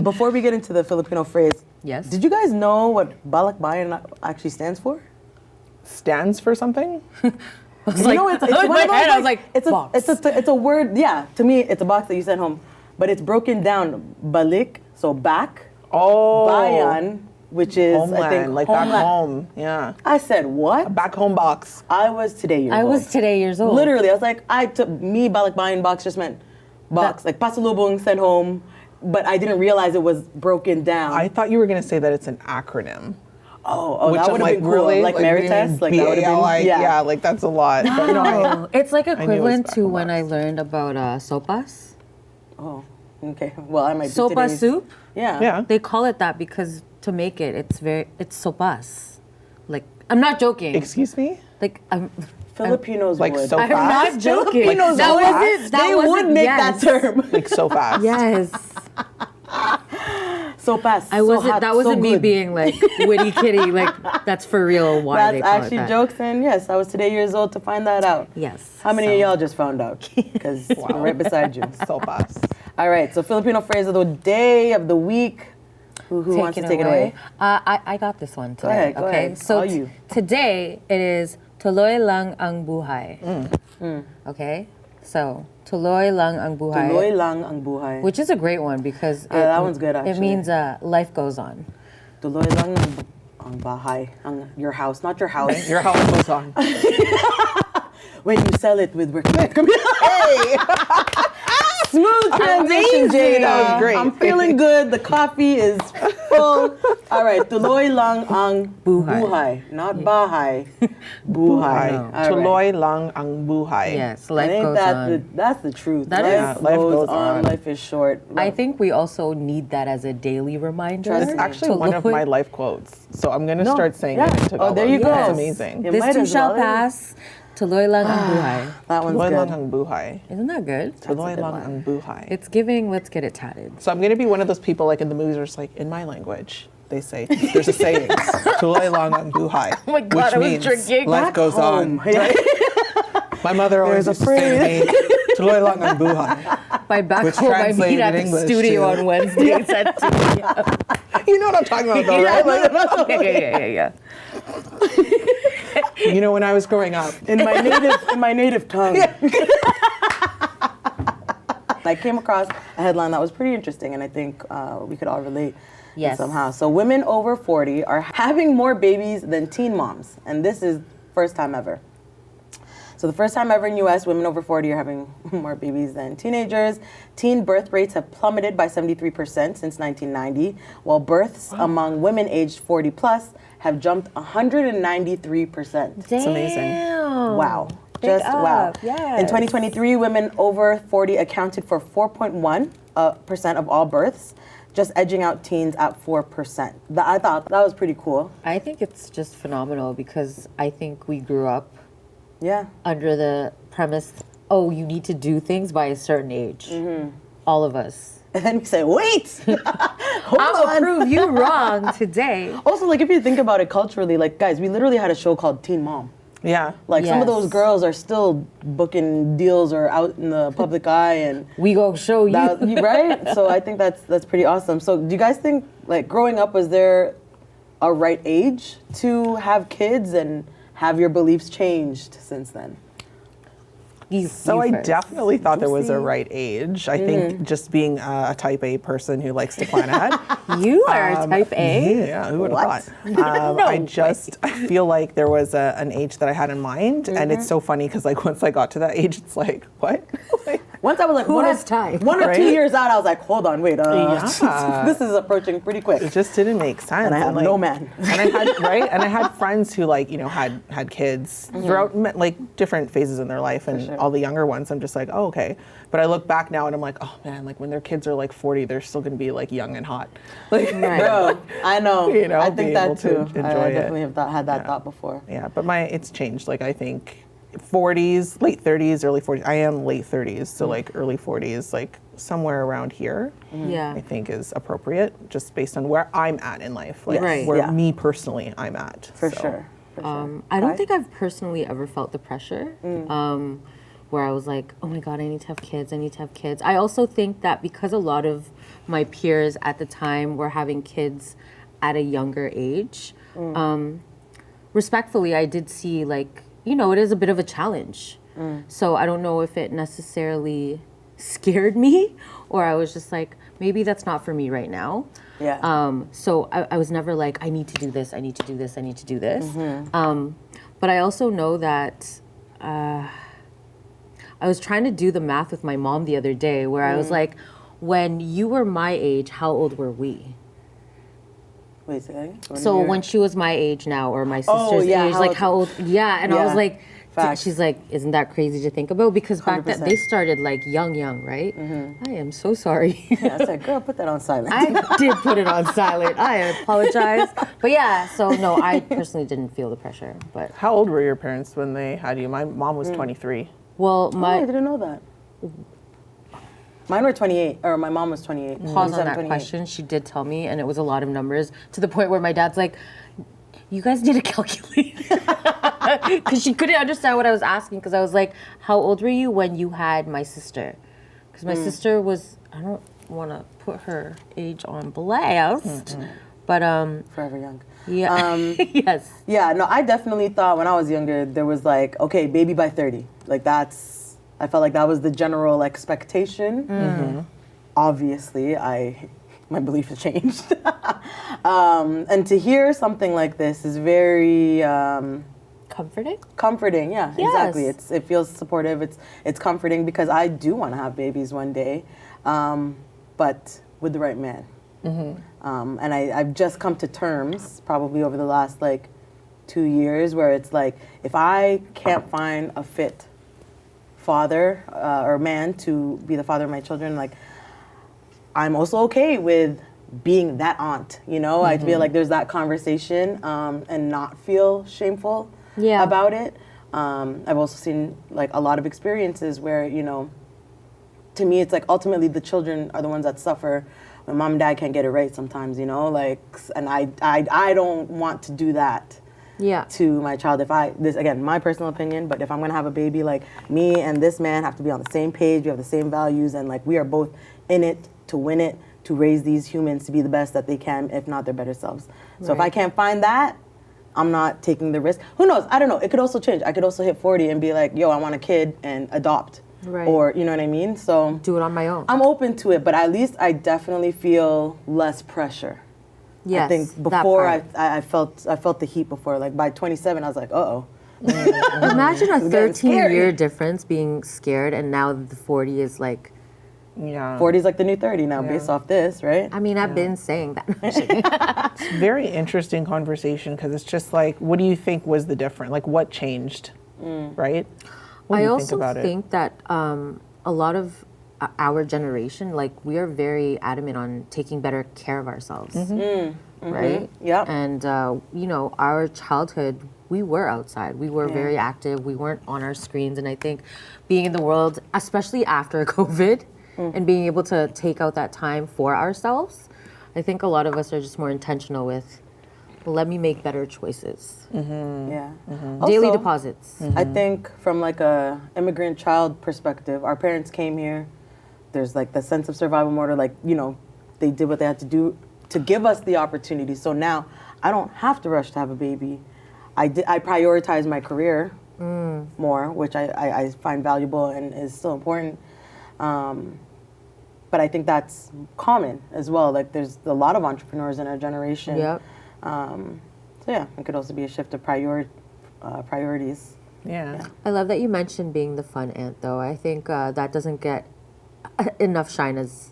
before we get into the Filipino phrase, Yes. did you guys know what Balikbayan actually stands for? Stands for something? You know, it's one of those, I was like, box. it's a word. Yeah, to me, it's a box that you send home, but it's broken down. Balik, so back. Oh. Bayan, which is Homeland, I think like homeland. back home. Yeah. I said what? Back home box. I was today years old. old. Literally, I was like, Balikbayan box just meant box, like pasalubong sent home, but I didn't realize it was broken down. I thought you were going to say that it's an acronym. Oh, Which that I'm would have like, been cool. really? Like Merites, like that would have B-A-L-I, been, yeah, like that's a lot. But, you know, Oh, it's like knew it was equivalent back to home when box. I learned about sopas. Oh, okay. Well, I might be Sopa today's- soup. Yeah. yeah. They call it that because to make it, it's sopas. Like, I'm not joking. Excuse me? Like, Filipinos Like would. so I'm fast? not joking. Filipinos that would. wasn't. That They wasn't, would make yes. that term. Like so fast. Yes. So fast. I so wasn't. hot, That wasn't so me good. being like witty kitty. Like that's for real. Why That's they call actually it that. jokes, and yes, I was today years old to find that out. Yes. How many so- of y'all just found out? Because right beside you. So fast. All right, so Filipino phrase of the day, of the week. Who wants to take it away? I got this one today. ahead, go okay. ahead. So All you. today it is tuloy lang ang buhay. Okay. So tuloy lang ang buhay. Tuloy lang ang buhay. Which is a great one because that one's good, It actually. means life goes on. Tuloy lang ang bahay, ang your house, not your house. Your house goes on. When you sell it with work. Come here. Hey! Smooth transition, Jada. That was great. I'm feeling good. The coffee is full. All right, tuloy lang ang buhay. Not bahay. Buhay. All right. Tuloy lang ang buhay. Yes, And life ain't goes that on. that's the truth. That life, is- life goes goes on. on. Life is short. I think we also need that as a daily reminder. Trust It's me. actually one of Tuloy- my life quotes. So I'm going to No. start saying Yeah. it to Oh, there Tagalog. you go. It's amazing. You This might too as shall well. pass. Tuloy lang ang buhay. That one's Tuloy lang good. ang buhay. Isn't that good? Tuloy good lang one. ang buhay. It's giving. Let's get it tatted. So I'm going to be one of those people like in the movies where it's like, in my language, they say, there's a saying, tuloy lang ang buhay. Oh my God, which I was means drinking. life Back goes home. on. My mother always There's used a to say to me, tuloy lang ang buhay. By back Which home, I meet translated at in the English studio to- on Wednesdays at 2 p.m. You know what I'm talking about though, right? Like, yeah. you know, when I was growing up, in my native tongue. I came across a headline that was pretty interesting, and I think we could all relate Yes. somehow. So women over 40 are having more babies than teen moms, and this is first time ever. So the first time ever in U.S., women over 40 are having more babies than teenagers. Teen birth rates have plummeted by 73% since 1990, while births among women aged 40 plus have jumped 193%. Damn. amazing. Wow. Big Just wow. up, yes. In 2023, women over 40 accounted for 4.1% of all births, just edging out teens at 4%. I thought that was pretty cool. I think it's just phenomenal because I think we grew up Yeah. under the premise, oh, you need to do things by a certain age. All of us. And then we say, wait, hold I will on. prove you wrong today. Also, like, if you think about it culturally, like, guys, we literally had a show called Teen Mom. yeah. Like, some of those Yes. girls are still booking deals or out in the public eye, and We go show you. that, right? So I think that's pretty awesome. So do you guys think, like, growing up, was there a right age to have kids, and have your beliefs changed since then? So I first. definitely thought there was a Juicy. right age. I think just being a type A person who likes to plan ahead. You are type A. Yeah, who would have What? thought? No I way. just feel like there was an age that I had in mind, and it's so funny because like once I got to that age, it's like what? Like, Once I was like, Who one has or- time? 1 or 2 Right? years out, I was like, hold on, wait, Yeah. this is approaching pretty quick. it just didn't make sense. And I have like, no man. And I had right, and I had friends who like had kids throughout like different phases in their life, and sure. all the younger ones, I'm just like, oh okay. But I look back now and I'm like, oh man, like when their kids are like 40, they're still gonna be like young and hot. Like, Bro, I know. You know, I being think able that to too. enjoy I it. definitely have had that thought before. Yeah, but it's changed. Like I think 40s, late 30s, early 40s. I am late 30s, so like early 40s, like somewhere around here. Yeah. I think is appropriate, just based on where I'm at in life, like Right. where Yeah. me personally I'm at. For So, sure. For sure. I don't Right? think I've personally ever felt the pressure. where I was like, oh my God, I need to have kids. I need to have kids. I also think that because a lot of my peers at the time were having kids at a younger age, respectfully, I did see like, you know, it is a bit of a challenge. So I don't know if it necessarily scared me or I was just like, maybe that's not for me right now. Yeah. So I was never like, I need to do this, I need to do this, I need to do this. But I also know that I was trying to do the math with my mom the other day where I was like, when you were my age, how old were we? Wait a second. So when she was my age now or my sister's age, like how old? Yeah, and I was like, she's like, isn't that crazy to think about? Because back then they started like young, right? I am so sorry. Yeah, I was like, girl, put that on silent. I did put it on silent. I apologize. But yeah, so no, I personally didn't feel the pressure. But How old were your parents when they had you? My mom was 23. well, I didn't know that. Mine were 28, or my mom was 28. pause on 27, that 28. question. She did tell me, and it was a lot of numbers to the point where my dad's like, you guys need to calculate. Because she couldn't understand what I was asking. Because I was like, how old were you when you had my sister? Because my sister was, I don't want to put her age on blast, but Forever young. yeah, yes. Yeah, no, I definitely thought when I was younger, there was like, okay, baby by 30. Like I felt like that was the general expectation. Obviously, my belief has changed. And to hear something like this is very Comforting? comforting. Yeah, Yes. exactly. It feels supportive. It's comforting because I do want to have babies one day, but with the right man. And I've just come to terms, probably over the last like 2 years, where it's like if I can't find a fit father or man to be the father of my children, like I'm also okay with being that aunt, you know? I feel like there's that conversation and not feel shameful about it. I've also seen like a lot of experiences where, you know, to me it's like ultimately the children are the ones that suffer when mom and dad can't get it right sometimes, you know? Like, and I don't want to do that to my child. This again, my personal opinion, but if I'm gonna have a baby, like me and this man have to be on the same page, we have the same values, and like we are both in it to win it, to raise these humans to be the best that they can, if not their better selves. So if I can't find that, I'm not taking the risk. Who knows? I don't know. It could also change. I could also hit 40 and be like, yo, I want a kid and adopt. Right. Or, you know what I mean? So Do it on my own. I'm open to it, but at least I definitely feel less pressure. Yes, I think that before part. I felt the heat before. Like by 27, I was like, uh-oh. Imagine a getting scary. 13-year difference being scared, and now the 40 is like, Yeah. 40 is like the new 30 now, based off this, right? I mean, I've been saying that. It's a very interesting conversation because it's just like, what do you think was the difference? Like, what changed, right? What do I you also think about it? think that a lot of our generation, like, we are very adamant on taking better care of ourselves, right? Yep. And, you know, our childhood, we were outside. We were very active. We weren't on our screens. And I think being in the world, especially after COVID, and being able to take out that time for ourselves, I think a lot of us are just more intentional with, let me make better choices. Yeah. Daily Also, deposits. I think from like a immigrant child perspective, our parents came here. There's like the sense of survival mode, like, you know, they did what they had to do to give us the opportunity. So now I don't have to rush to have a baby. I prioritize my career more, which I find valuable and is still important. But I think that's common as well. Like there's a lot of entrepreneurs in our generation. Yep. So yeah, it could also be a shift of priorities. Yeah. I love that you mentioned being the fun aunt, though. I think that doesn't get enough shine as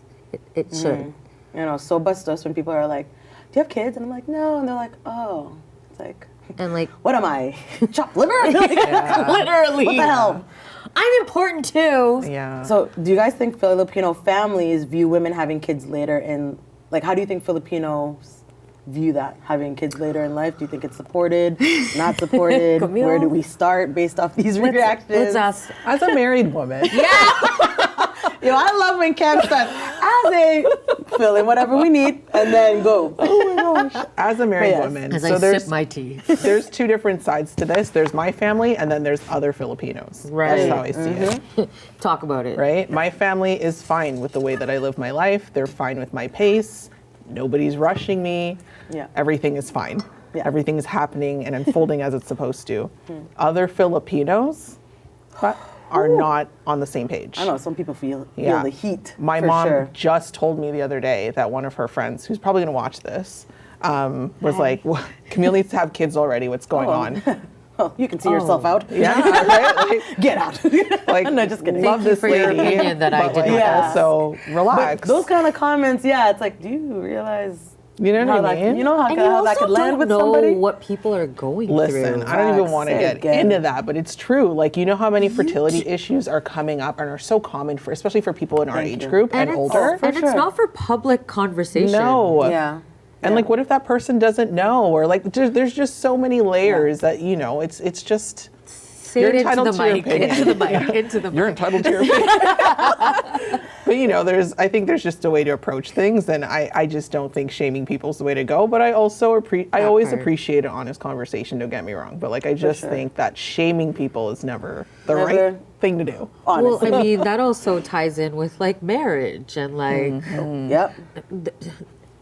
it should. You know, so bustos when people are like, "Do you have kids?" And I'm like, "No," and they're like, "Oh," it's like, And like, "What am I? Chopped liver?" Like, literally, what the hell? I'm important too. Yeah. So, do you guys think Filipino families view women having kids later in, like, how do you think Filipinos view that, having kids later in life? Do you think it's supported, not supported? Camille? Where do we start based off these reactions? Let's ask. As a married woman, Yo, I love when Cam starts as a fill in whatever we need and then go. Oh my gosh. As a married Yes. woman, As so I there's sip my tea. there's two different sides to this. There's my family, and then there's other Filipinos. Right. That's how I see it. Talk about it. Right? My family is fine with the way that I live my life. They're fine with my pace. Nobody's rushing me. Yeah. Everything is fine. Yeah. Everything is happening and unfolding as it's supposed to. Other Filipinos are not on the same page. I know some people feel Yeah. the heat. My for mom sure. just told me the other day that one of her friends, who's probably going to watch this, was like, well, Camille needs to have kids already. What's going on? Oh, you can see yourself out. Yeah, right? Like, Get out. like, No, just kidding. love Thank you this for your lady, opinion that I but, did like, not Yeah. also relax. Those kind of comments, yeah, it's like, do you realize you know how what I that, mean? you know how, And you how that also could land don't with know somebody? what people are going Listen, through. I don't even want to Say get again. into that, but it's true. Like, you know how many fertility issues are coming up and are so common for, especially for people in our Thank age you. group and it's, older. for and sure. it's not for public conversation. No. Yeah. And like, what if that person doesn't know? Or like, there's just so many layers that, you know, it's just, Say You're it into entitled the to your mic. opinion. Into the mic. Into the you're mic. entitled to your opinion. But you know, I think there's just a way to approach things, and I just don't think shaming people's the way to go. But I also I always part. appreciate an honest conversation. Don't get me wrong, but like I just sure. think that shaming people is never the Never. right thing to do. Honestly. Well, I mean, that also ties in with like marriage and like, Yep.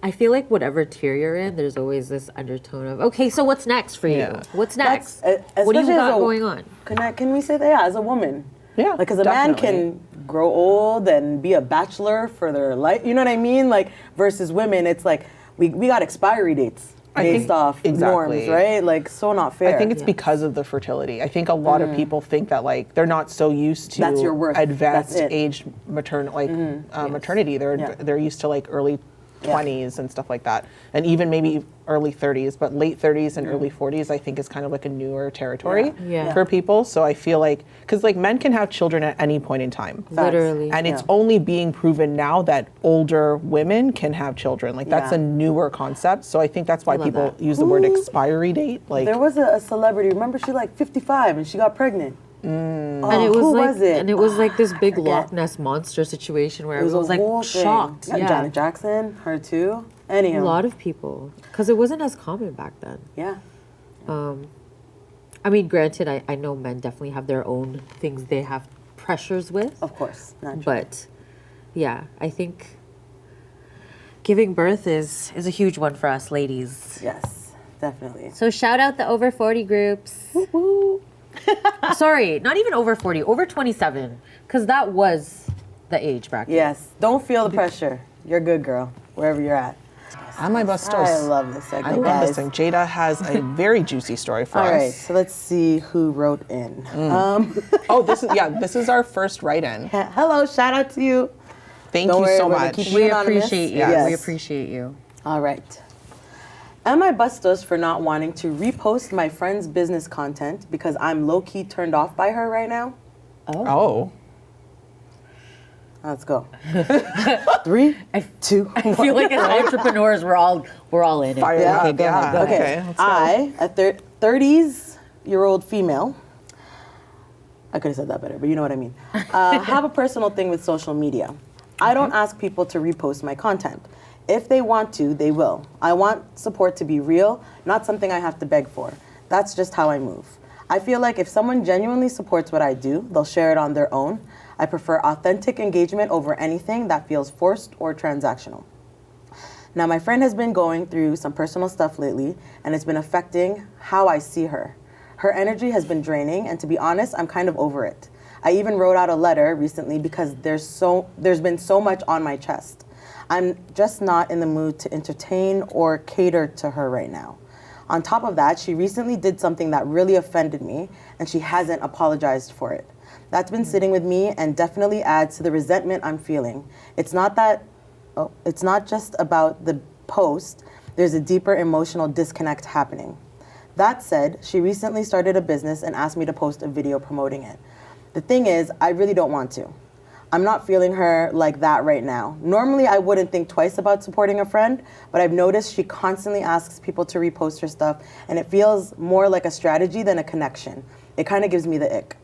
I feel like whatever tier you're in, there's always this undertone of, okay, so what's next for you? Yeah. What's next? That's- What do you especially as got a- going on? Can we say that? Yeah, as a woman. Yeah, Like, because a man definitely. can grow old and be a bachelor for their life. You know what I mean? Like, versus women, it's like, we got expiry dates I based think- off exactly. norms, right? Like, so not fair. I think it's because of the fertility. I think a lot of people think that like they're not so used to That's your worth. advanced That's it. age maternity. They're Yeah. they're used to like early 20s and stuff like that, and even maybe early 30s, but late 30s and early 40s I think is kind of like a newer territory Yeah. for people. So I feel like because like men can have children at any point in time. Literally. And it's only being proven now that older women can have children. Like that's Yeah. a newer concept. So I think that's why love people that. use the word expiry date. Like There was a celebrity, remember she like 55 and she got pregnant. Oh, And it was who like, was it? and it was like this big forget. Loch Ness monster situation where It was everyone was a like whole thing. shocked. Yeah, Yeah, Janet Jackson, her too. Anyhow. a lot of people, because it wasn't as common back then. Yeah. I mean, granted, I know men definitely have their own things they have pressures with, Of course. Naturally. but yeah, I think giving birth is a huge one for us ladies. Yes, definitely. So shout out the over 40 groups. Sorry, not even over 40, over 27, because that was the age bracket. Yes. Don't feel the pressure. You're good, girl, wherever you're at. Am I Bustos? I love this segment, I love guys. this thing. Jada has a very juicy story for All us. right, so let's see who wrote in. Oh, this is our first write-in. Hello, shout out to you. Thank Don't you worry, so we're gonna much. keep We Anonymous? appreciate you. Yes. We appreciate you. All right. Am I bustos for not wanting to repost my friend's business content because I'm low-key turned off by her right now? Oh, Let's go. 3, 2, I feel like as entrepreneurs, we're all in it. fire Yeah, up. Okay, go ahead, go Okay, let's go. I, a 30s-year-old female, I could have said that better, but you know what I mean, have a personal thing with social media. I don't ask people to repost my content. If they want to, they will. I want support to be real, not something I have to beg for. That's just how I move. I feel like if someone genuinely supports what I do, they'll share it on their own. I prefer authentic engagement over anything that feels forced or transactional. Now, my friend has been going through some personal stuff lately, and it's been affecting how I see her. Her energy has been draining, and to be honest, I'm kind of over it. I even wrote out a letter recently because there's been so much on my chest. I'm just not in the mood to entertain or cater to her right now. On top of that, she recently did something that really offended me, and she hasn't apologized for it. That's been sitting with me and definitely adds to the resentment I'm feeling. It's not just about the post, there's a deeper emotional disconnect happening. That said, she recently started a business and asked me to post a video promoting it. The thing is, I really don't want to. I'm not feeling her like that right now. Normally, I wouldn't think twice about supporting a friend, but I've noticed she constantly asks people to repost her stuff, and it feels more like a strategy than a connection. It kind of gives me the ick.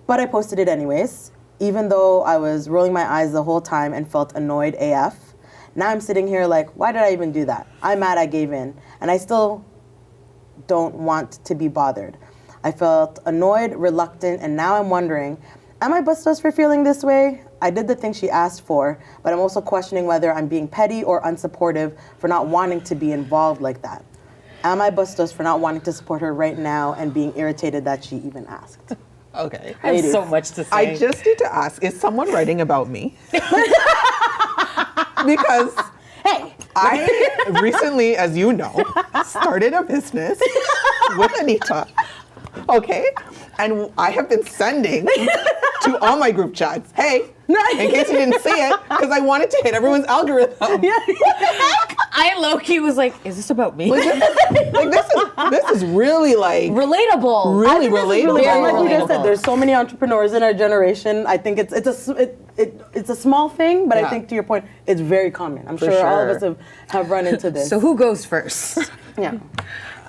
But I posted it anyways, even though I was rolling my eyes the whole time and felt annoyed AF. Now I'm sitting here like, why did I even do that? I'm mad I gave in. And I still don't want to be bothered. I felt annoyed, reluctant, and now I'm wondering, am I bustos for feeling this way? I did the thing she asked for, but I'm also questioning whether I'm being petty or unsupportive for not wanting to be involved like that. Am I bustos for not wanting to support her right now and being irritated that she even asked? Okay. I have so much to say. I just need to ask, is someone writing about me? Because I recently, as you know, started a business with Anita. Okay? And I have been sending to all my group chats, hey, in case you didn't see it, because I wanted to hit everyone's algorithm. I low-key was like, is this about me? This is really like relatable. really relatable. And like we just relatable. said, there's so many entrepreneurs in our generation. I think it's a small thing, but I think to your point, it's very common. I'm sure all of us have run into this. So who goes first? Yeah.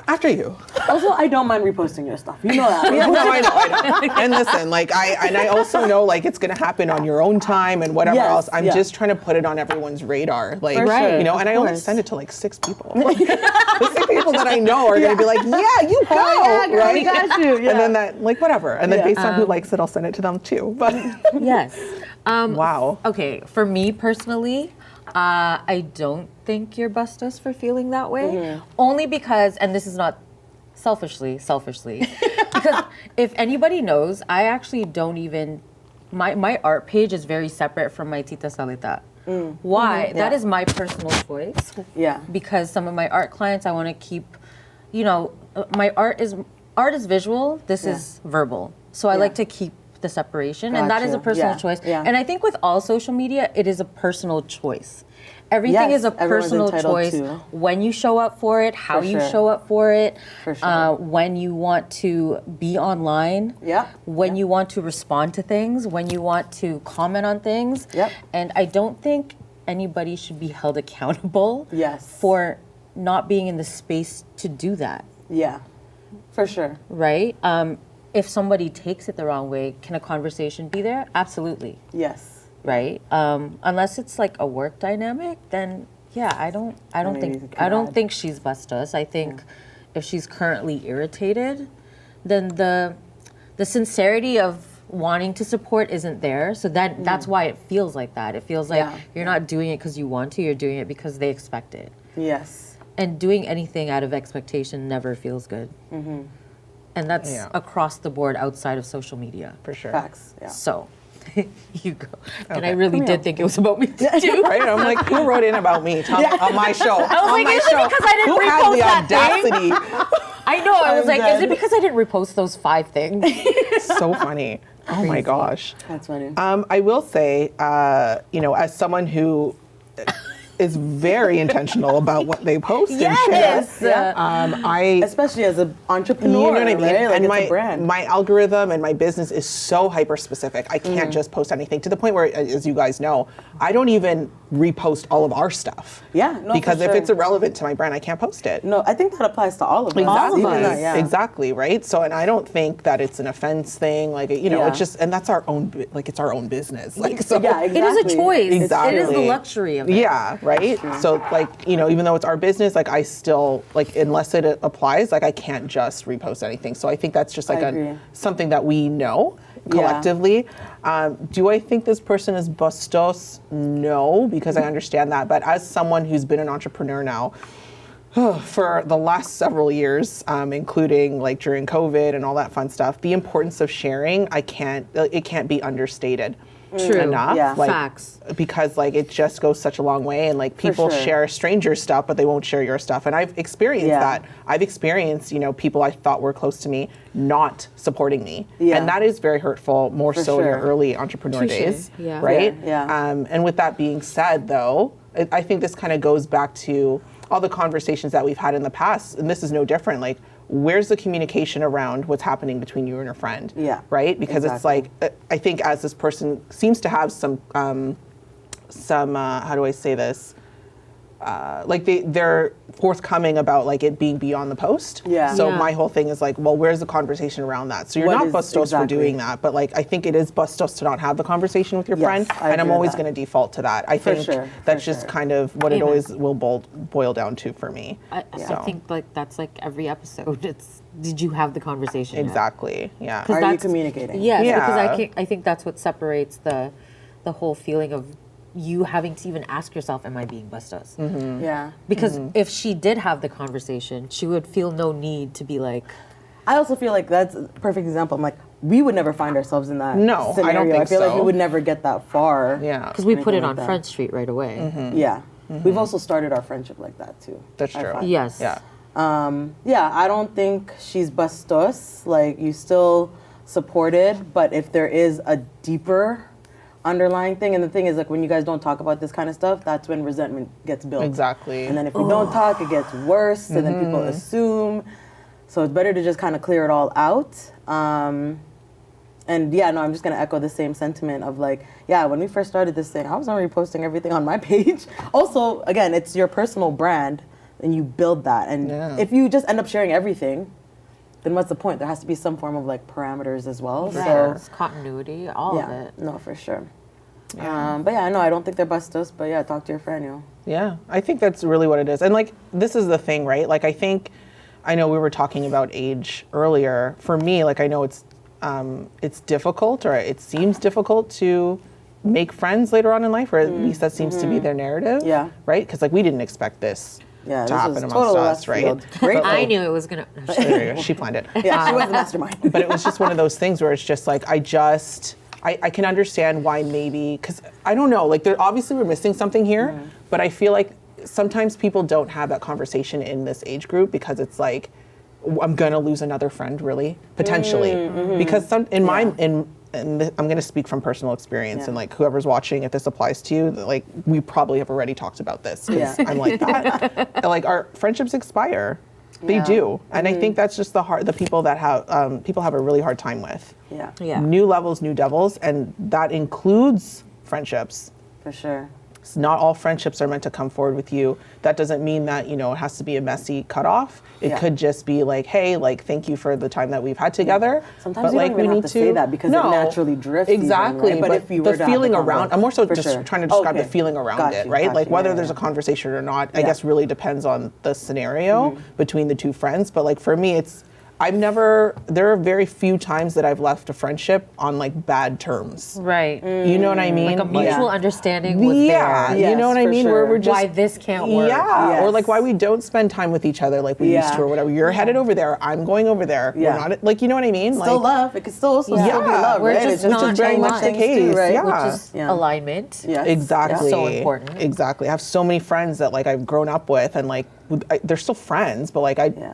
After you. Also, I don't mind reposting your stuff. You know that. Yeah, no, I know. And listen, like I also know like it's gonna happen on your own time and whatever else. I'm just trying to put it on everyone's radar, like sure, you know. of And I only course. send it to like 6 people. The 6 people that I know are gonna be like, yeah, you go, yeah, girl, right? we got you. Yeah. And then that, like, whatever. And then based on who likes it, I'll send it to them too. But Yes. wow. Okay, for me personally, I don't think you're bustos for feeling that way. Only because, and this is not selfishly, because if anybody knows, I actually don't even, my art page is very separate from my Tita Salita. Why? That is my personal choice. Yeah. Because some of my art clients, I want to keep, you know, my art is visual. This is verbal. So I like to keep the separation, and that is a Gotcha. personal Yeah. choice. Yeah. And I think with all social media, it is a personal choice. Everything Yes, is a everyone's personal entitled choice. to. When you show up for it, how you sure. show up for it, For sure. when you want to be online, Yeah. when you want to respond to things, when you want to comment on things. Yep. And I don't think anybody should be held accountable Yes. for not being in the space to do that, Yeah. For sure. right? If somebody takes it the wrong way, can a conversation be there? Absolutely. Yes. Right? Unless it's like a work dynamic, then yeah, I don't maybe it think could add. she's bustos. I think if she's currently irritated, then the sincerity of wanting to support isn't there. So that's why it feels like that. It feels like you're not doing it because you want to. You're doing it because they expect it. Yes. And doing anything out of expectation never feels good. And that's across the board outside of social media. For sure. Facts. Yeah. So, you go. And I really did think it was about me too. Right? I'm like, who wrote in about me? Tell me on my show. I was on like, my is it show. because I didn't Who repost had the that thing? audacity? I know. I was I'm like, is dead. it because I didn't repost those 5 things? So funny. Oh my gosh. That's funny. I will say, you know, as someone who is very intentional about what they post and Yes. share, I Especially as an entrepreneur, you know what I mean? right? Like And it's a brand. my algorithm and my business is so hyper specific. I can't just post anything to the point where, as you guys know, I don't even repost all of our stuff. Yeah, no, because for if sure. it's irrelevant to my brand, I can't post it. No, I think that applies to all of us. Exactly. Even that, yeah. Exactly. Right. So, and I don't think that it's an offense thing. Like, you know, Yeah. it's just, and that's our own, like, it's our own business. Like, so. Yeah, It is a exactly. choice. Exactly. It is the luxury of it. Yeah, right? So, like, you know, even though it's our business, like, I still, like, unless it applies, like, I can't just repost anything. So I think that's just, like, I agree. something that we know collectively. Do I think this person is bustos? No, because I understand that. But as someone who's been an entrepreneur now for the last several years, including, like, during COVID and all that fun stuff, the importance of sharing, it can't be understated. True. Enough. Yeah. Like, Facts. because, like, it just goes such a long way, and, like, people sure. share strangers' stuff, but they won't share your stuff. And I've experienced Yeah. that. I've experienced, you know, people I thought were close to me not supporting me, Yeah. and that is very hurtful. More so in your sure. early entrepreneur Touché. days, Yeah. right? Yeah. And with that being said, though, I think this kind of goes back to all the conversations that we've had in the past, and this is no different. Like, where's the communication around what's happening between you and your friend? Yeah, Right? Because it's like, I think as this person seems to have some how do I say this? like they're forthcoming about like it being beyond the post. Yeah. So Yeah. my whole thing is like, well, where's the conversation around that? So you're What not is bustos exactly? for doing that, but like I think it is bustos to not have the conversation with your Yes, friend, I and I'm agree with always that. going to default to that. I For think sure, that's for just sure. kind of what it Amen. always will boil down to for me. I think like that's like every episode. It's did you have the conversation? yet? Exactly. Yeah. 'Cause Are you that's- communicating? Yes, Yeah. because I think that's what separates the whole feeling of you having to even ask yourself, am I being bustos? Yeah. Because if she did have the conversation, she would feel no need to be like, I also feel like that's a perfect example. I'm like, we would never find ourselves in that No, I don't scenario. think I feel like we so. would never get that far. Yeah. because we put Anything it like on that. Front Street right away. Yeah. We've also started our friendship like that too. That's I true. find. Yes. Yeah. Yeah, I don't think she's bustos. Like, you still supported, but if there is a deeper underlying thing, and the thing is, like, when you guys don't talk about this kind of stuff, that's when resentment gets built. Exactly. And then if you don't talk, it gets worse, and then people assume. So it's better to just kind of clear it all out. And yeah, no, I'm just gonna echo the same sentiment of like, yeah, when we first started this thing, I was already posting everything on my page. Also, again, it's your personal brand, and you build that. And Yeah. if you just end up sharing everything, then what's the point? There has to be some form of like parameters as well. Right. So It's continuity, all of yeah, it. no, for sure. But yeah, no, I don't think they're bustos. But yeah, talk to your friend, yo. Yeah, I think that's really what it is. And like, this is the thing, right? Like, I know we were talking about age earlier. For me, like, I know it's difficult, or it seems difficult to make friends later on in life, or at least that seems to be their narrative. Yeah. Right? Because like, we didn't expect this Yeah, to this happen was amongst total us, left right? field. Great. But, I like, knew it was gonna. there you go. She planned it. Yeah, she was the mastermind. But it was just one of those things where it's just like, I can understand why maybe, because I don't know, like obviously we're missing something here, but I feel like sometimes people don't have that conversation in this age group because it's like, I'm gonna lose another friend, really, potentially, because I'm gonna speak from personal experience, Yeah. and like whoever's watching, if this applies to you, like we probably have already talked about this. 'Cause Yeah. I'm like that. Like our friendships expire. They Yeah. do, and I think that's just the people that have people have a really hard time with. Yeah, Yeah. New levels, new devils, and that includes friendships. for sure. Not all friendships are meant to come forward with you. That doesn't mean that, it has to be a messy cutoff. It Yeah. could just be like, hey, like, thank you for the time that we've had together. Sometimes but you like, don't even we have need to say that because it naturally drifts even, Exactly. right? But if you were the to have feeling the around, convo, I'm more so for just sure. trying to describe Okay. the feeling around Got it, you, right? got Like you. whether Yeah, there's yeah. a conversation or not, I Yeah. guess really depends on the scenario between the two friends. But like for me, there are very few times that I've left a friendship on like bad terms. Right. You know what I mean? Like a mutual Yeah. understanding was Yeah, there. you know what I Yes, for mean? Where sure. we're just Why this can't work. Yeah, or Yes. like why we don't spend time with each other like we used Yeah. to, or whatever. You're headed over there, I'm going over there. Yeah. We're not like, you know what I mean? Still like, love. It could still also Yeah. still be love, We're right? just It's not very changing much the things case, too, right? yeah. Which is Yeah. alignment. Yes. Exactly. So important. Exactly. I have so many friends that like I've grown up with, and like they're still friends, but like I Yeah.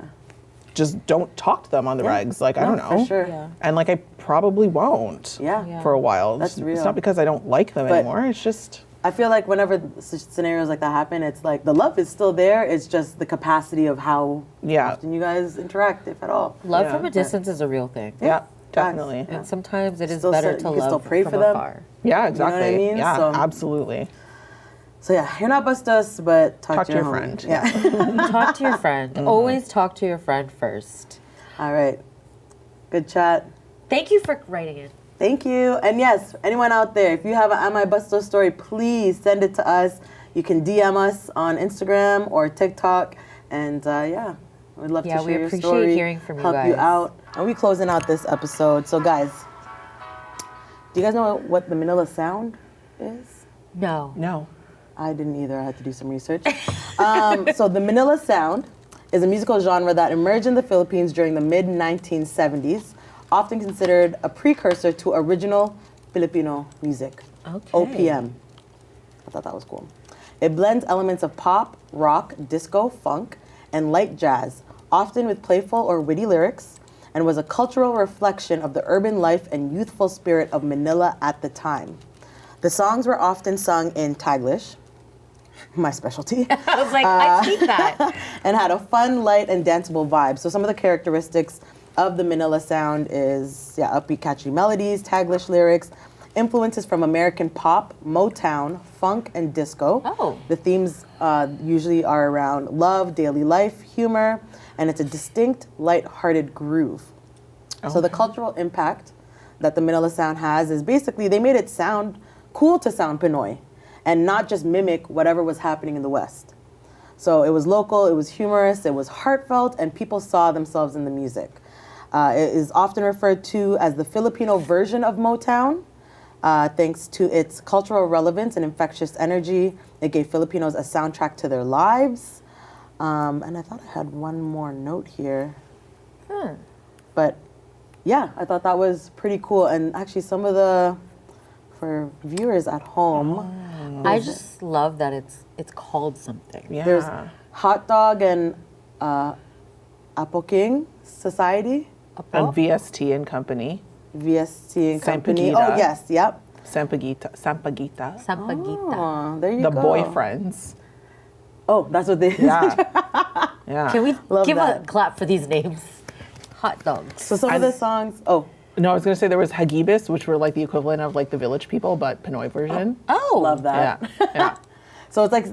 just don't talk to them on the regs. Like I No, don't know. for sure. Yeah. And like I probably won't. Yeah. Yeah. For a while. That's It's real. not because I don't like them But- anymore. It's just I feel like whenever scenarios like that happen, it's like the love is still there. It's just the capacity of how Yeah. often you guys interact, if at all. Love Yeah. from a distance is a real thing. yeah, definitely. Yeah. And sometimes it is Still better say- to you can love still pray from for them. afar. Yeah, exactly. what I mean? Yeah, So- absolutely. So yeah, you're not bustos, but talk to your homie. friend. Yeah. Talk to your friend. Always talk to your friend first. All right. Good chat. Thank you for writing in. Thank you. And yes, anyone out there, if you have an Am I Bustos story, please send it to us. You can DM us on Instagram or TikTok. And yeah, we'd love Yeah, to we share your appreciate story, hearing from you help you guys. out. And we closing out this episode. So guys, do you guys know what the Manila Sound is? No. No. I didn't either. I had to do some research. So the Manila Sound is a musical genre that emerged in the Philippines during the mid-1970s, often considered a precursor to original Filipino music, Okay. OPM. I thought that was cool. It blends elements of pop, rock, disco, funk, and light jazz, often with playful or witty lyrics, and was a cultural reflection of the urban life and youthful spirit of Manila at the time. The songs were often sung in Taglish, my specialty, I was like, I speak that. and had a fun, light, and danceable vibe. So some of the characteristics of the Manila Sound is, upbeat, catchy melodies, Taglish lyrics, influences from American pop, Motown, funk, and disco. Oh. The themes usually are around love, daily life, humor, and it's a distinct, light-hearted groove. So the cultural impact that the Manila Sound has is basically they made it sound cool to sound Pinoy and not just mimic whatever was happening in the West. So it was local, it was humorous, it was heartfelt, and people saw themselves in the music. It is often referred to as the Filipino version of Motown. Thanks to its cultural relevance and infectious energy, it gave Filipinos a soundtrack to their lives. And I thought I had one more note here. But yeah, I thought that was pretty cool. And actually some of for viewers at home, I just love that it's called something. Yeah. there's Hot Dog and Apoking Society, And VST and Company. VST and Company. Sampaguita. Oh, yes, yep. Sampaguita. Sampaguita. Oh, there you The go. boyfriends. Oh, that's what they Yeah. Yeah. Can we Love give a that. clap for these names? Hot dogs. So some of the songs, No, I was going to say there was Hagibis, which were like the equivalent of like the Village People, but Pinoy version. Oh, love that. Yeah. Yeah. So it's like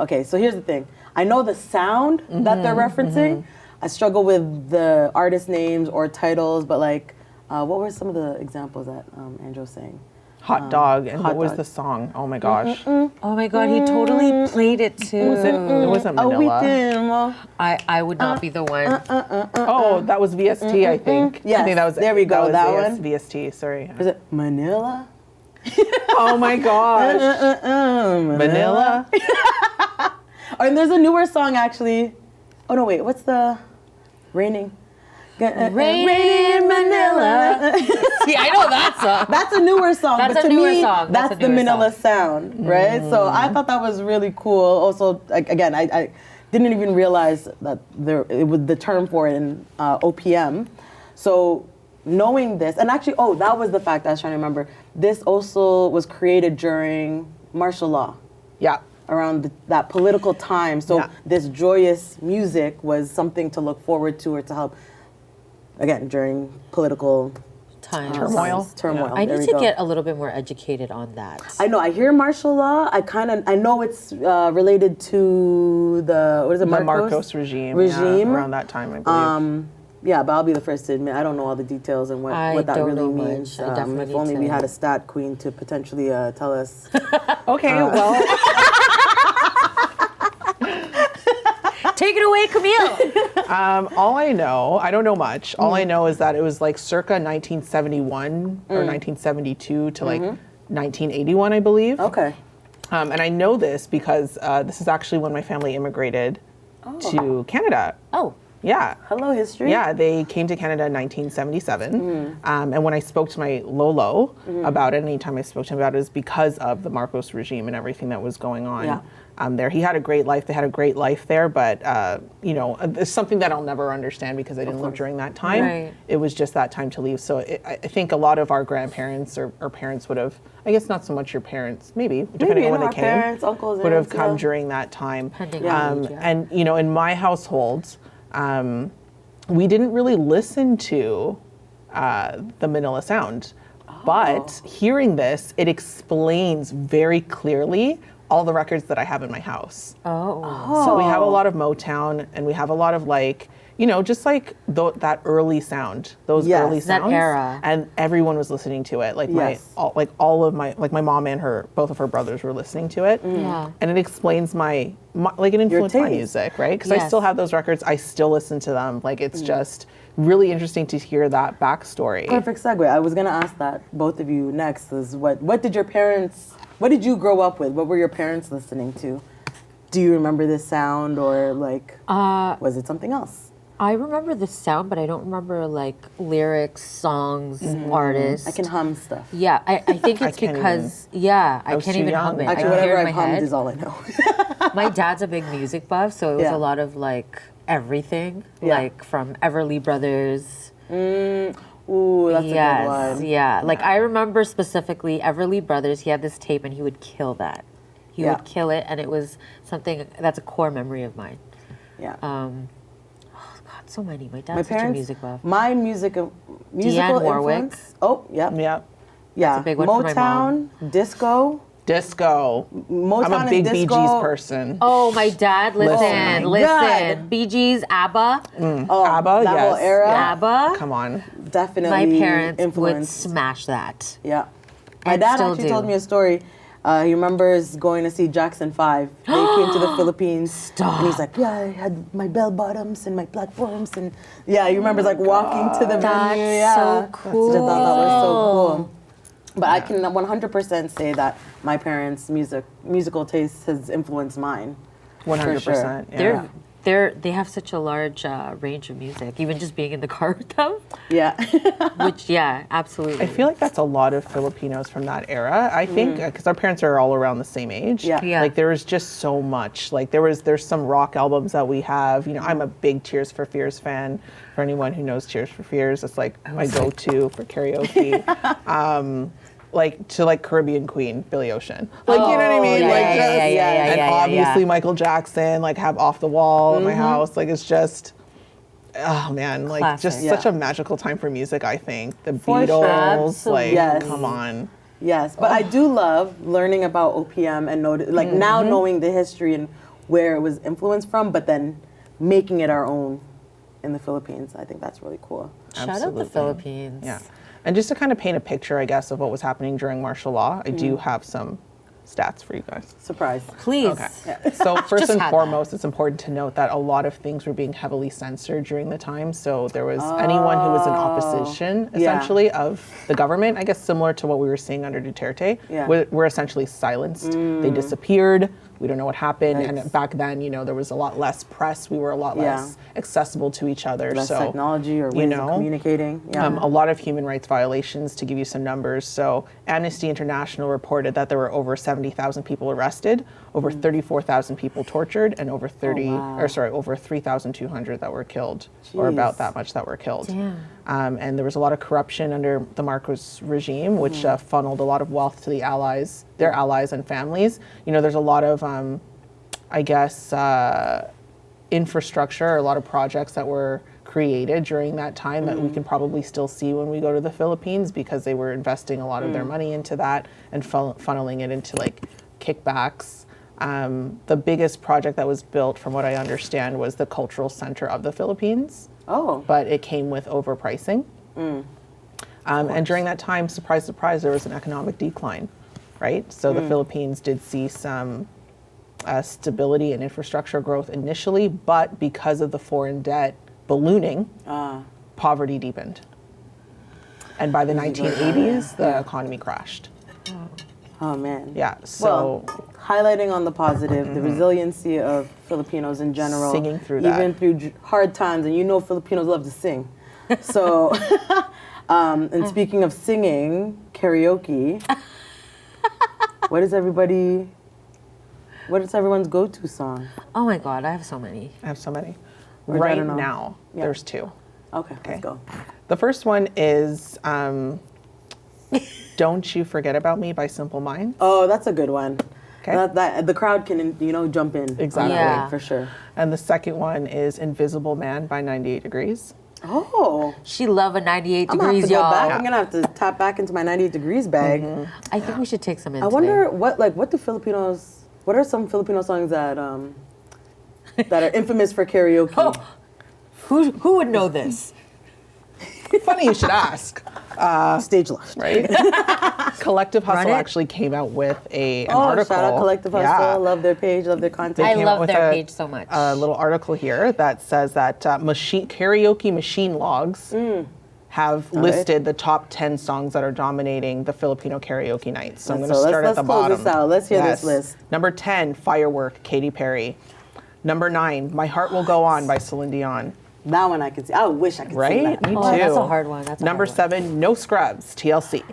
okay, so here's the thing. I know the sound that they're referencing. I struggle with the artist names or titles, but like, what were some of the examples that Andrew was saying? Hot Dog. And Hot what was Dog. the song? Oh my gosh. oh my God, he totally played it too. It wasn't Oh, we Manila. can. Well, I would not be the one. Oh, that was VST, I think. Yes, I think that was there we go, that was one. VST, sorry. is it Manila? Oh my gosh. Manila? Oh, and there's a newer song actually. Oh no, wait, what's the Raining? Rain in Manila. See, I know that song. That's a newer song. That's but a to newer me, song. That's That's a the newer Manila song. Sound, right? So I thought that was really cool. Also, like, again, I didn't even realize that it was the term for it in OPM. So knowing this, and actually, that was the fact I was trying to remember. This also was created during martial law. Yeah. Around that political time. So Yeah. this joyous music was something to look forward to or to help, again, during political Time. Turmoil. turmoil. I There need we to go. get a little bit more educated on that. I know. I hear martial law. I know it's related to what is it? The Marcos regime. Yeah, around that time, I believe. Yeah, but I'll be the first to admit I don't know all the details and I what that don't really know much. means. I definitely If need only we to- had a stat queen to potentially tell us. Okay, well, Take it away, Camille. all I know, I don't know much. All I know is that it was like circa 1971 or 1972 to like 1981, I believe. Okay. And I know this because this is actually when my family immigrated to Canada. Oh, Yeah. Hello, history. Yeah, they came to Canada in 1977. And when I spoke to my Lolo about it, anytime I spoke to him about it, is because of the Marcos regime and everything that was going on Yeah. there. He had a great life. They had a great life there, but, it's something that I'll never understand because I didn't live during that time. Right. It was just that time to leave. So I think a lot of our grandparents or parents would have, I guess not so much your parents, maybe, depending on when they our came, parents, uncles, would have aunts, come yeah. during that time. Depending on age, yeah. And, in my household, we didn't really listen to the Manila Sound. But hearing this, it explains very clearly all the records that I have in my house. oh. So we have a lot of Motown, and we have a lot of just like that early sound, those Yes. early That sounds. era. And everyone was listening to it. Like Yes. all of my mom and both of her brothers were listening to it. Yeah. And it explains my it influenced my taste. music, right? Because I Yes. still have those records. I still listen to them. Like it's just really interesting to hear that backstory. Perfect segue. I was gonna ask that both of you next. Is what did you grow up with? What were your parents listening to? Do you remember this sound or was it something else? I remember the sound, but I don't remember like lyrics, songs, artists. I can hum stuff. Yeah, I think it's can't because I was can't too even young. hum it. Actually, I whatever hear it I've in my hummed head. is all I know. My dad's a big music buff, so it was Yeah. a lot of like everything, Yeah. like from Everly Brothers. Ooh, that's a good Yes, one. yeah. Like I remember specifically Everly Brothers. He had this tape, and he would kill that. He Yeah. would kill it, and it was something that's a core memory of mine. Yeah. God, so many. My dad's My such a parents, music buff. my musical Warwick. influence. Oh, yeah. Yeah. Yeah, a big one for my mom. Motown, disco. Disco. Motown I'm a and big Bee disco. Gees person. Oh, my dad, listen. God. Bee Gees, ABBA. Oh, ABBA, that whole yes. era. ABBA. Come on. Definitely. My parents would influenced. smash that. Yeah. My And dad still actually do. told me a story. He remembers going to see Jackson 5. They came to the Philippines. Stop. And he's like, yeah, I had my bell bottoms and my platforms. And yeah, he remembers like walking to the That's venue. Yeah. so cool. I thought that was so cool. But I can 100% say that my parents' musical taste has influenced mine. 100%. sure. Yeah. They have such a large range of music, even just being in the car with them. Yeah. Which, yeah, absolutely. I feel like that's a lot of Filipinos from that era. I think because our parents are all around the same age. Yeah. Yeah. Like there was just so much. Like there's some rock albums that we have. You know, I'm a big Tears for Fears fan. For anyone who knows Tears for Fears, it's like my go-to for karaoke. Like to like Caribbean Queen, Billy Ocean. Like you know what I mean? yeah, like yeah, just, yeah, yeah, yeah, and yeah, obviously yeah. Michael Jackson. Like have Off the Wall in my house. Like it's just. Oh man, like Classic. just Yeah. such a magical time for music, I think. The For sure. Beatles, like Yes. come on. Yes, but I do love learning about OPM and like now knowing the history and where it was influenced from, but then making it our own in the Philippines. I think that's really cool. Shout out Absolutely. the Philippines. Yeah. And just to kind of paint a picture, I guess, of what was happening during martial law, I do have some stats for you guys. Surprise. Please. So first Just and had foremost, it's important to note that a lot of things were being heavily censored during the time. So there was anyone who was in opposition, Yeah. essentially, of the government, I guess similar to what we were seeing under Duterte, Yeah. were essentially silenced. They disappeared. We don't know what happened. Yikes. And back then, you know, there was a lot less press. We were a lot less accessible to each other. Less so technology or ways of communicating. Yeah. a lot of human rights violations, to give you some numbers. So Amnesty International reported that there were over 70,000 people arrested, over 34,000 people tortured, and over over 3,200 that were killed, or about Jeez. that much that were killed. Damn. And there was a lot of corruption under the Marcos regime, which funneled a lot of wealth to the allies, their allies and families. You know, there's a lot of, I guess, infrastructure, a lot of projects that were created during that time that we can probably still see when we go to the Philippines, because they were investing a lot of their money into that and funneling it into like kickbacks. The biggest project that was built, from what I understand, was the cultural center of the Philippines, Oh. but it came with overpricing. And during that time, surprise, surprise, there was an economic decline, right? So the Philippines did see some stability and infrastructure growth initially, but because of the foreign debt ballooning, poverty deepened. And by the 1980s, the economy crashed. Oh man. Yeah, so Well, highlighting on the positive, the resiliency of Filipinos in general. Singing through that. Even through hard times, and you know Filipinos love to sing. So, and speaking of singing, karaoke, what is everyone's go-to song? Oh my God, I have so many. I have so many. Or I Right don't know. now, Yeah. there's two. Okay, let's go. The first one is Don't You Forget About Me by Simple Minds. Oh, that's a good one. Okay. That the crowd can, jump in. Exactly. Yeah. For sure. And the second one is Invisible Man by 98 Degrees. Oh, She love a 98 I'm gonna have degrees, to go y'all. back. I'm gonna have to tap back into my 98 degrees bag. I think we should take some in I wonder what are some Filipino songs that that are infamous for karaoke? Oh. Who would know this? Funny you should ask, Stage left. right? Collective Run Hustle it. actually came out with an Oh, article. shout out Collective Hustle. Yeah. Love their page, love their content. I Came out love with their page so much. A little article here that says that karaoke machine logs have listed the top 10 songs that are dominating the Filipino karaoke nights. So I'm going to start at the bottom. Let's close this out. Let's hear this list. Number 10, Firework, Katy Perry. Number 9, My Heart Will Go On by Celine Dion. That one I can see. I wish I could sing Right? that. Me Oh, too. that's a hard one. That's a Number hard one. 7, No Scrubs, TLC.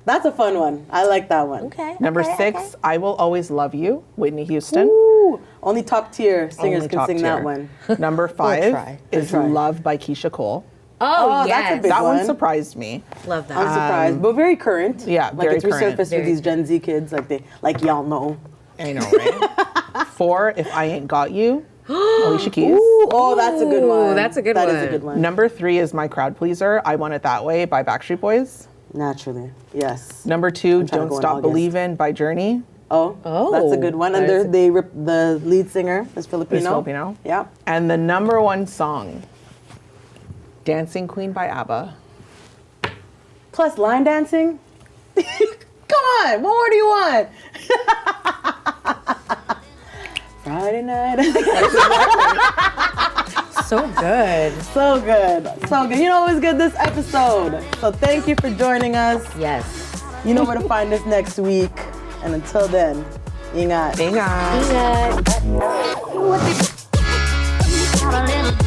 That's a fun one. I like that one. Okay. Number okay, 6, okay. I Will Always Love You, Whitney Houston. Ooh, only top tier singers Only can top sing tier. that one. Number 5 try. is We'll try. Love by Keisha Cole. Oh, that's a yes. big That one one. surprised me. Love that. I'm surprised, but very current. Yeah, like very it's current. resurfaced Very. with these Gen Z kids, like y'all know. I know, right? 4, If I Ain't Got You, Alicia Keys. Ooh, oh, that's a good one. that's a good That one. is a good one. Number 3 is My Crowd Pleaser, I Want It That Way by Backstreet Boys. Naturally, yes. Number 2, trying to Don't go in Stop August. Believin' by Journey. Oh, that's a good one. And the lead singer is Filipino. Is Filipino. Yeah. And the number 1 song, Dancing Queen by ABBA. Plus line dancing. Come on, what more do you want? Friday night. So good. So good. So good. You know what was good this episode. So thank you for joining us. Yes. You know where to find us next week. And until then, ingat. Got a little